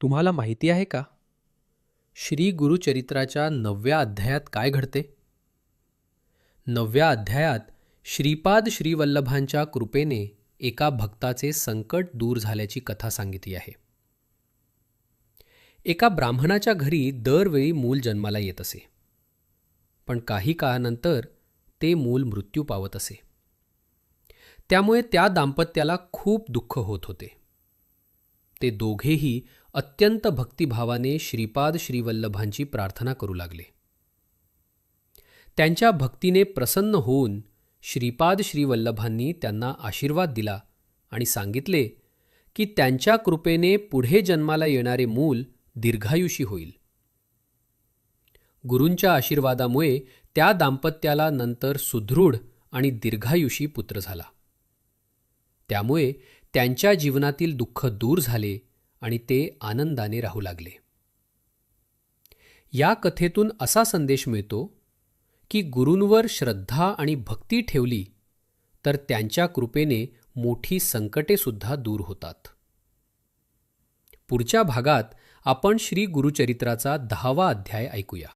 तुम्हाला माहिती आहे का? श्री गुरुचरित्राच्या 9व्या अध्यायात काय घडते? 9व्या अध्यायात श्रीपाद श्रीवल्लभांच्या कृपेने एका भक्ताचे संकट दूर झाल्याची कथा सांगितली आहे. एका ब्राह्मणाच्या घरी दरवेळी मूल जन्माला येत असे. पण काही काळानंतर ते मूल मृत्यू पावत असे. त्यामुळे त्या दाम्पत्याला खूप दुःख होत होते. ते दोघेही अत्यंत भक्तिभावाने श्रीपाद श्रीवल्लभांची प्रार्थना करू लागले. त्यांच्या भक्तीने प्रसन्न होऊन श्रीपाद श्रीवल्लभांनी त्यांना आशीर्वाद दिला आणि सांगितले की त्यांच्या कृपेने पुढे जन्माला येणारे मूल दीर्घायुषी होईल. गुरूंच्या आशीर्वादामुळे त्या दाम्पत्याला नंतर सुदृढ आणि दीर्घायुषी पुत्र झाला. त्यामुळे त्यांच्या जीवनातील दुःख दूर झाले आणि ते आनंदाने राहू लागले. या कथेतून असा संदेश मिळतो की गुरूंवर श्रद्धा आणि भक्ती ठेवली तर त्यांच्या कृपेने मोठी संकटे सुद्धा दूर होतात. पुढच्या भागात आपण श्री गुरुचरित्राचा 10वा अध्याय ऐकूया.